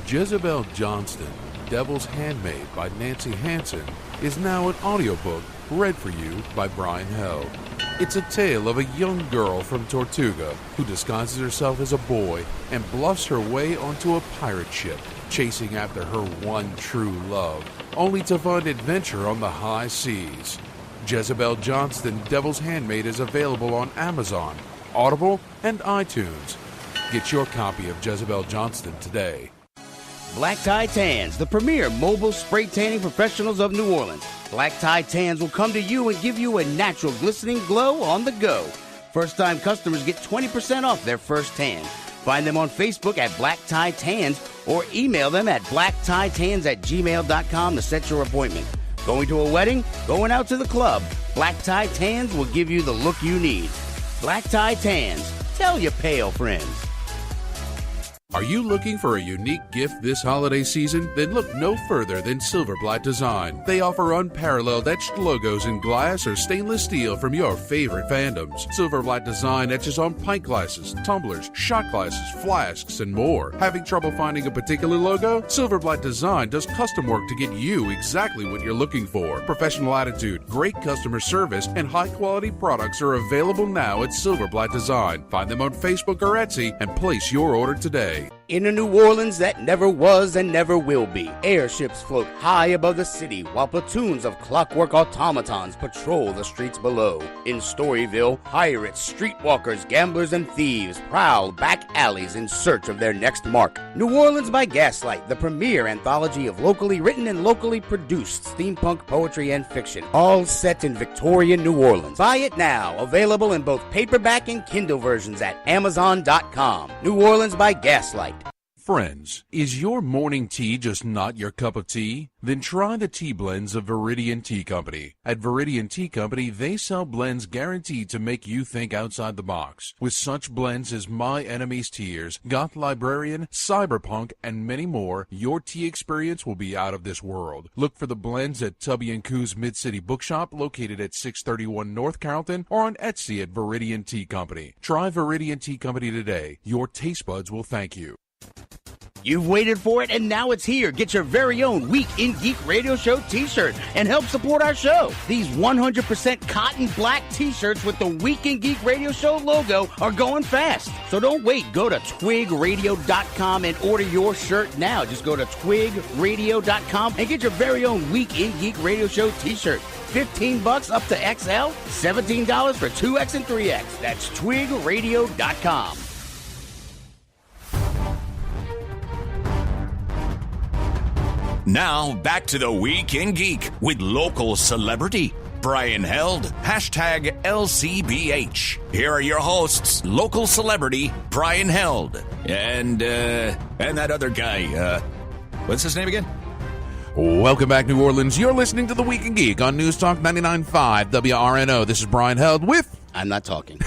Jezebel Johnston, Devil's Handmaid by Nancy Hansen, is now an audiobook read for you by Brian Held. It's a tale of a young girl from Tortuga who disguises herself as a boy and bluffs her way onto a pirate ship, chasing after her one true love, only to find adventure on the high seas. Jezebel Johnston, Devil's Handmaid is available on Amazon, Audible, and iTunes. Get your copy of Jezebel Johnston today. Black Tie Tans, the premier mobile spray tanning professionals of New Orleans. Black Tie Tans will come to you and give you a natural glistening glow on the go. First-time customers get 20% off their first tan. Find them on Facebook at Black Tie Tans or email them at blacktitans@gmail.com to set your appointment. Going to a wedding? Going out to the club? Black Tie Tans will give you the look you need. Black Tie Tans. Tell your pale friends. Are you looking for a unique gift this holiday season? Then look no further than Silverblatt Design. They offer unparalleled etched logos in glass or stainless steel from your favorite fandoms. Silverblatt Design etches on pint glasses, tumblers, shot glasses, flasks, and more. Having trouble finding a particular logo? Silverblatt Design does custom work to get you exactly what you're looking for. Professional attitude, great customer service, and high-quality products are available now at Silverblatt Design. Find them on Facebook or Etsy and place your order today. In a New Orleans that never was and never will be, airships float high above the city while platoons of clockwork automatons patrol the streets below. In Storyville, pirates, streetwalkers, gamblers, and thieves prowl back alleys in search of their next mark. New Orleans by Gaslight, the premier anthology of locally written and locally produced steampunk poetry and fiction, all set in Victorian New Orleans. Buy it now, available in both paperback and Kindle versions at Amazon.com. New Orleans by Gaslight. Friends, is your morning tea just not your cup of tea? Then try the tea blends of Viridian Tea Company. At Viridian Tea Company, they sell blends guaranteed to make you think outside the box. With such blends as My Enemy's Tears, Goth Librarian, Cyberpunk, and many more, your tea experience will be out of this world. Look for the blends at Tubby & Coo's Mid-City Bookshop, located at 631 North Carrollton, or on Etsy at Viridian Tea Company. Try Viridian Tea Company today. Your taste buds will thank you. You've waited for it, and now it's here. Get your very own Week in Geek Radio Show t-shirt and help support our show. These 100% cotton black t-shirts with the Week in Geek Radio Show logo are going fast. So don't wait. Go to twigradio.com and order your shirt now. Just go to twigradio.com and get your very own Week in Geek Radio Show t-shirt. $15 up to XL, $17 for 2X and 3X. That's twigradio.com. Now, back to the Week in Geek with local celebrity Brian Held, hashtag LCBH. Here are your hosts, local celebrity Brian Held, and that other guy, what's his name again? Welcome back, New Orleans. You're listening to the Week in Geek on News Talk 99.5 WRNO. This is Brian Held with... I'm not talking.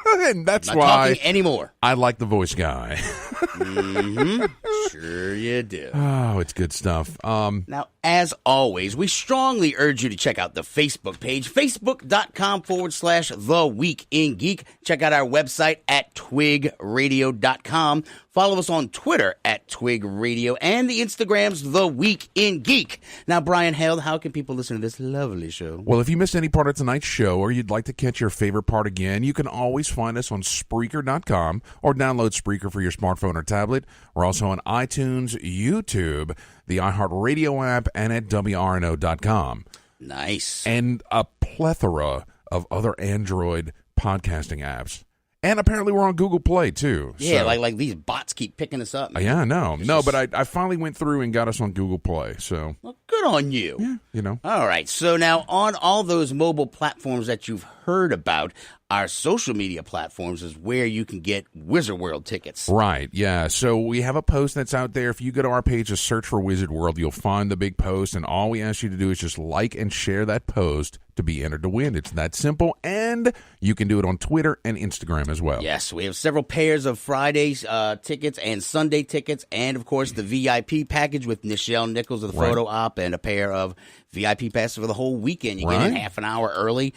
And that's not why talking anymore. I like the voice guy. Mm-hmm. Sure you do. Oh, it's good stuff. Now, as always, we strongly urge you to check out the Facebook page, facebook.com/The Week in Geek. Check out our website at twigradio.com. Follow us on Twitter at Twig Radio and the Instagrams The Week in Geek. Now, Brian Held, how can people listen to this lovely show? Well, if you missed any part of tonight's show or you'd like to catch your favorite part again, you can always find us on Spreaker.com or download Spreaker for your smartphone or tablet. We're also on iTunes, YouTube, the iHeartRadio app, and at WRNO.com. Nice. And a plethora of other Android podcasting apps. And apparently we're on Google Play, too. Yeah, so. like these bots keep picking us up. Man. Yeah, I know. No, but I finally went through and got us on Google Play, so. Well, good on you. Yeah, you know. All right, so now on all those mobile platforms that you've heard about, our social media platforms is where you can get Wizard World tickets. Right, yeah. So we have a post that's out there. If you go to our page, just search for Wizard World, you'll find the big post, and all we ask you to do is just like and share that post to be entered to win. It's that simple, and you can do it on Twitter and Instagram as well. Yes, we have several pairs of Friday's tickets and Sunday tickets, and, of course, the VIP package with Nichelle Nichols of the photo op, and a pair of VIP passes for the whole weekend. You get in half an hour early.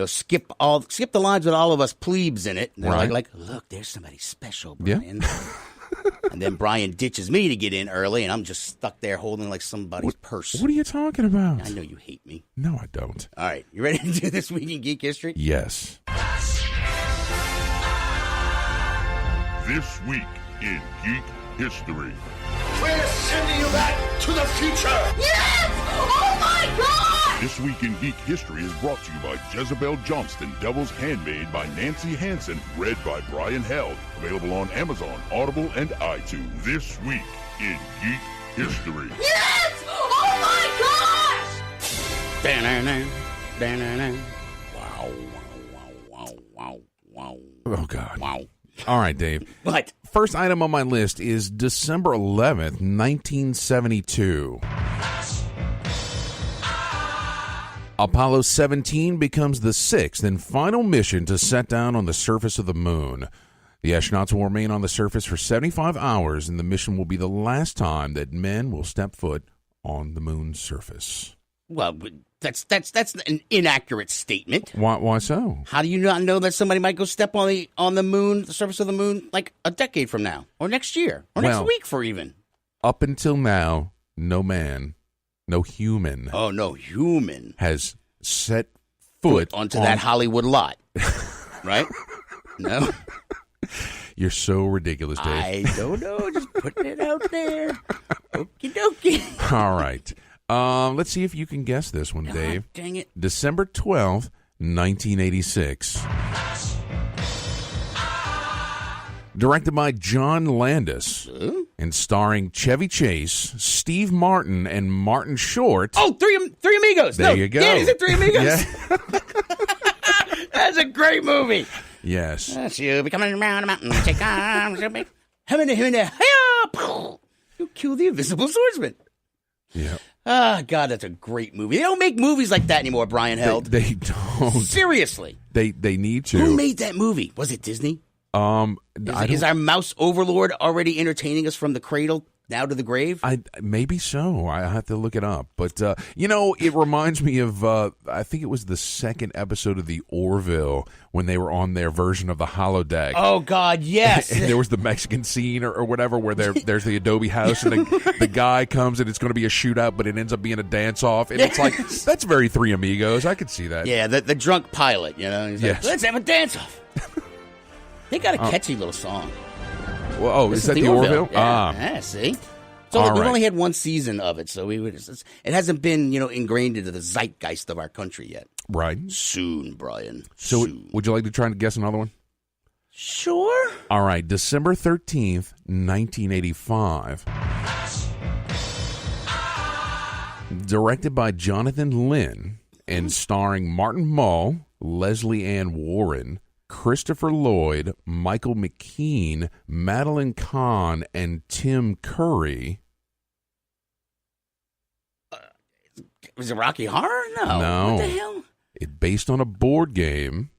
Skip the lines with all of us plebes in it. And they're like, look, there's somebody special, Brian. Yeah. And then Brian ditches me to get in early, and I'm just stuck there holding like somebody's purse. What are you talking about? I know you hate me. No, I don't. All right, you ready to do This Week in Geek History? Yes. This Week in Geek History. We're sending you back to the future! Yes! Oh my God! This Week in Geek History is brought to you by Jezebel Johnston, Devil's Handmaid by Nancy Hansen, read by Brian Held. Available on Amazon, Audible, and iTunes. This Week in Geek History. Yes! Oh my gosh! Wow, wow, wow, wow, wow. Oh, God. Wow. All right, Dave. What? First item on my list is December 11th, 1972. Apollo 17 becomes the sixth and final mission to set down on the surface of the moon. The astronauts will remain on the surface for 75 hours, and the mission will be the last time that men will step foot on the moon's surface. Well, that's an inaccurate statement. Why so? How do you not know that somebody might go step on the moon, the surface of the moon, like a decade from now, or next year, or next week for even? Up until now, no man, no human. Oh, no human has set foot onto that Hollywood lot, right? No. You're so ridiculous, Dave. I don't know. Just putting it out there. Okie dokie. All right. Let's see if you can guess this one, Dave. Dang it. December 12th, 1986. Directed by John Landis and starring Chevy Chase, Steve Martin, and Martin Short. Oh, Three Amigos. There you go. Yeah, is it Three Amigos? Yeah. That's a great movie. Yes. She'll be coming around the mountain. Take on. You kill the invisible swordsman. Yeah. Ah, God, that's a great movie. They don't make movies like that anymore, Brian Held. They don't. Seriously. They need to. Who made that movie? Was it Disney? Is our mouse overlord already entertaining us from the cradle now to the grave? Maybe so. I have to look it up. But, it reminds me of, I think it was the second episode of the Orville when they were on their version of the holodeck. Oh, God, yes. And there was the Mexican scene or whatever where there's the adobe house and the guy comes and it's going to be a shootout, but it ends up being a dance-off. And it's like, that's very Three Amigos. I could see that. Yeah, the drunk pilot, He's yes. like, let's have a dance-off. They got a catchy little song. Well, is that the Orville? Yeah, see? So we've only had one season of it, so it hasn't been, ingrained into the zeitgeist of our country yet. Right. Soon, Brian. So soon. Would you like to try and guess another one? Sure. All right. December 13th, 1985. Directed by Jonathan Lynn and starring Martin Mull, Leslie Ann Warren, Christopher Lloyd, Michael McKean, Madeline Kahn, and Tim Curry. Was it Rocky Horror? No. What the hell? It's based on a board game.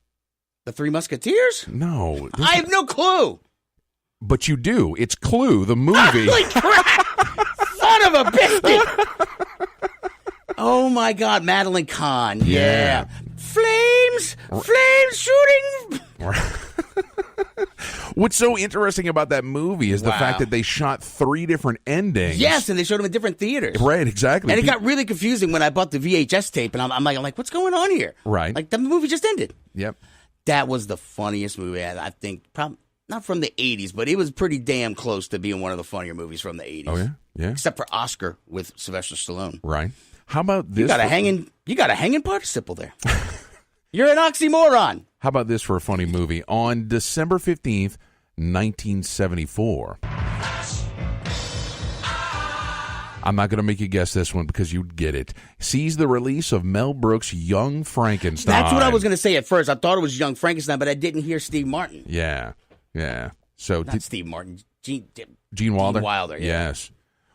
The Three Musketeers? No. I have no clue. But you do. It's Clue, the movie. Holy crap! Son of a biscuit! Oh, my God. Madeline Kahn. Yeah. Flames shooting. What's so interesting about that movie is the fact that they shot 3 different endings. Yes, and they showed them in different theaters. Right, exactly. And it got really confusing when I bought the VHS tape, and I'm like, what's going on here? Right. Like, the movie just ended. Yep. That was the funniest movie, I think, probably not from the 80s, but it was pretty damn close to being one of the funnier movies from the 80s. Oh, yeah? Yeah. Except for Oscar with Sylvester Stallone. Right. How about this? You got a hanging participle there. You're an oxymoron. How about this for a funny movie? On December 15th, 1974. I'm not going to make you guess this one because you'd get it. Sees the release of Mel Brooks' Young Frankenstein. That's what I was going to say at first. I thought it was Young Frankenstein, but I didn't hear Steve Martin. Yeah. So Not Steve Martin. Gene Wilder? Gene Wilder, yeah. Yes.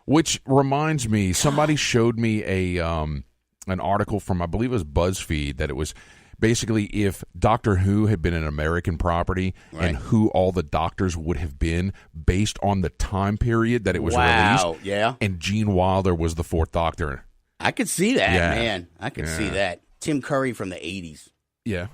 Which reminds me, somebody showed me an article from, I believe it was BuzzFeed, that it was basically if Doctor Who had been an American property and who all the doctors would have been based on the time period that it was released. Yeah. And Gene Wilder was the fourth Doctor. I could see that, man. I could see that. Tim Curry from the 80s. Yeah.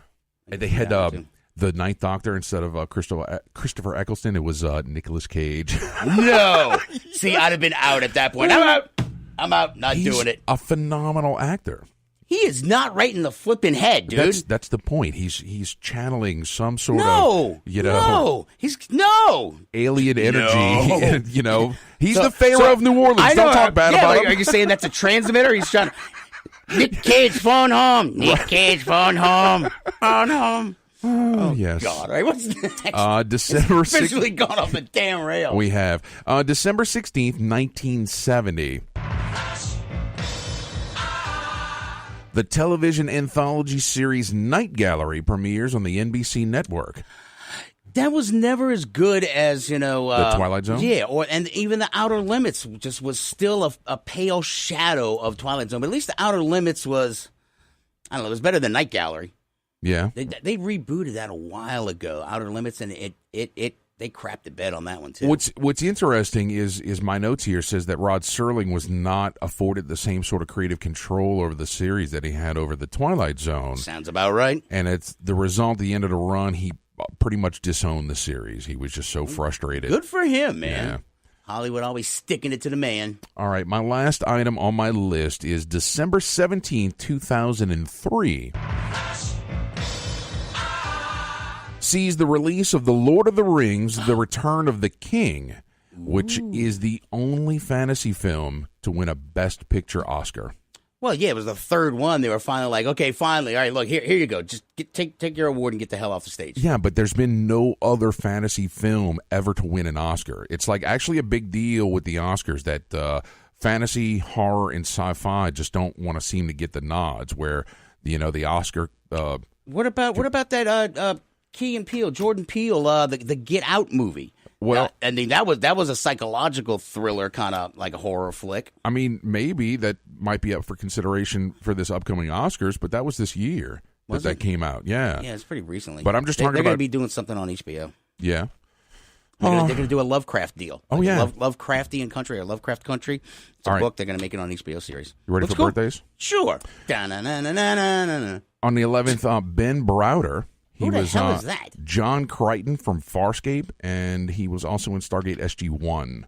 And they had the Ninth Doctor instead of Christopher Eccleston. It was Nicolas Cage. No. See, I'd have been out at that point. I'm out. Not doing it. A phenomenal actor. He is not right in the flipping head, dude. That's the point. He's channeling some sort of alien energy. No. He's the Pharaoh of New Orleans. Don't talk bad about him. Are you saying that's a transmitter? He's trying to Nick Cage, phone home. Nick Cage, phone home. Phone home. Oh, yes. God, right? What's next? December 16th. Officially gone off the damn rail. We have December 16th, 1970. The television anthology series Night Gallery premieres on the NBC network. That was never as good as, The Twilight Zone? Yeah, and even The Outer Limits just was still a pale shadow of Twilight Zone. But at least The Outer Limits was, I don't know, it was better than Night Gallery. Yeah. They rebooted that a while ago, Outer Limits, and they crapped the bed on that one, too. What's interesting is my notes here says that Rod Serling was not afforded the same sort of creative control over the series that he had over the Twilight Zone. Sounds about right. And it's the result at the end of the run, he pretty much disowned the series. He was just so frustrated. Good for him, man. Yeah. Hollywood always sticking it to the man. All right, my last item on my list is December 17th, 2003. Sees the release of The Lord of the Rings, The Return of the King, which is the only fantasy film to win a Best Picture Oscar. Well, yeah, it was the third one. They were finally like, okay, finally. All right, look, here you go. Just take your award and get the hell off the stage. Yeah, but there's been no other fantasy film ever to win an Oscar. It's like actually a big deal with the Oscars that fantasy, horror, and sci-fi just don't want to seem to get the nods where, the Oscar... What about that... Key and Peele, Jordan Peele, the Get Out movie. Well, I mean that was a psychological thriller, kind of like a horror flick. I mean, maybe that might be up for consideration for this upcoming Oscars, but that was this year that came out. Yeah, it's pretty recently. But I'm just talking they're about going to be doing something on HBO. Yeah, they're going to do a Lovecraft deal. Oh yeah, Lovecraftian Country or Lovecraft Country. It's a book. They're going to make it on HBO series. You ready for birthdays? Sure. On the 11th, Ben Browder. Who the hell is that? John Crichton from Farscape, and he was also in Stargate SG-1.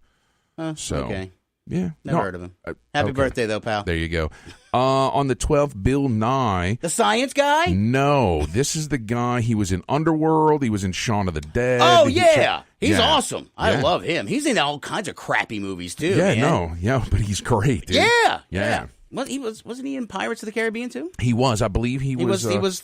Okay. Yeah. Never heard of him. Happy birthday, though, pal. There you go. On the 12th, Bill Nye. The science guy? No. This is the guy. He was in Underworld. He was in Shaun of the Dead. Oh, yeah. He's awesome. I love him. He's in all kinds of crappy movies, too. Yeah, man. Yeah, but he's great, dude. Yeah. Well, wasn't he in Pirates of the Caribbean too? He was, I believe he was. He was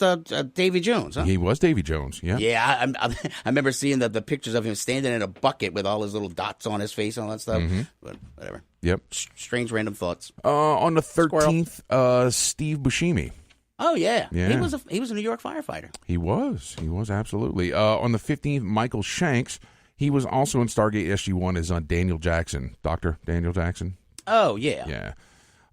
Davy Jones. Huh? He was Davy Jones. Yeah. Yeah, I remember seeing the pictures of him standing in a bucket with all his little dots on his face and all that stuff. Mm-hmm. But whatever. Yep. Strange random thoughts. On the 13th, Steve Buscemi. Oh yeah. He was a New York firefighter. He was absolutely. On the 15th, Michael Shanks. He was also in Stargate SG-1 as Daniel Jackson, Dr. Daniel Jackson. Oh yeah. Yeah.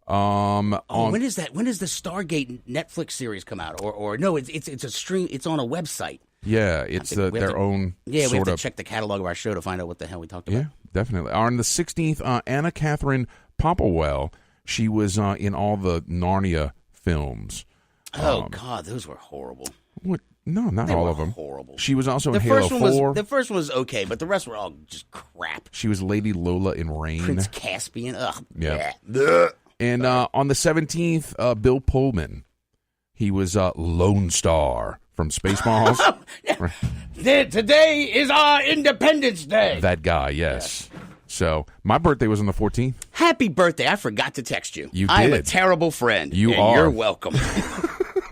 When is that? When does the Stargate Netflix series come out? Or no, it's a stream. It's on a website. Yeah, it's their own. Yeah, we have to check the catalog of our show to find out what the hell we talked about. Yeah, definitely. On the 16th, Anna Catherine Popplewell. She was in all the Narnia films. Oh God, those were horrible. What? No, not all of them. Horrible. She was also in Halo 4. The first one was okay, but the rest were all just crap. She was Lady Lola in Rain. Prince Caspian. Ugh. Yeah. Blech. And on the 17th, Bill Pullman. He was Lone Star from Spaceballs. Today is our Independence Day. That guy, yes. So my birthday was on the 14th. Happy birthday. I forgot to text you. You did. I'm a terrible friend. You are. You're welcome.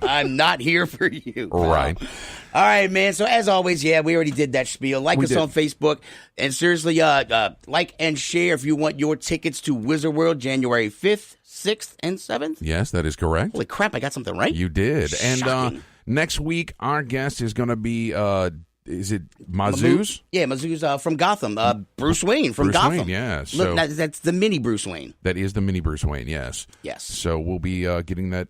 I'm not here for you. Pal. Right. All right, man. So as always, we already did that spiel. Like us on Facebook. And seriously, like and share if you want your tickets to Wizard World January 5th, 6th, and 7th. Yes, that is correct. Holy crap, I got something right. You did. Shocking. And next week, our guest is going to be... is it Mazuz? Yeah, Mazuz from Gotham. Bruce Wayne from Gotham. Wayne, yeah. So, look, that's the mini Bruce Wayne. That is the mini Bruce Wayne, yes. Yes. So we'll be getting that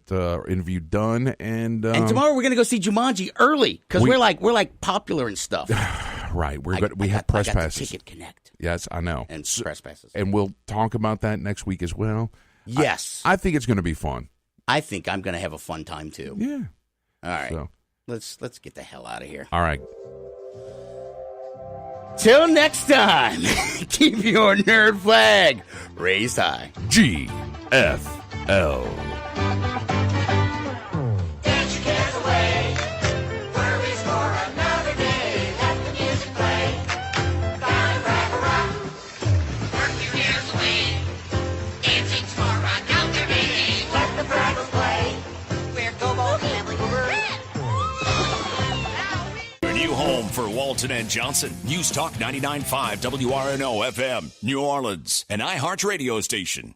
interview done. And tomorrow we're going to go see Jumanji early because we're like popular and stuff. Right. We have press passes. Ticket Connect. Yes, I know. And press passes. And we'll talk about that next week as well. Yes. I think it's going to be fun. I think I'm going to have a fun time, too. Yeah. All right. So. Let's get the hell out of here. All right. Till next time, keep your nerd flag raised high. GFL. Get your cares away. Worries for another day. Let the music play. Climb, rap, rock. Work your cares away. Dancing's for another day. Let the fraggles play. We're Go-Go Gambling. Your new home for Walton and Johnson. News Talk 99.5 WRNO FM, New Orleans, an iHeart radio station.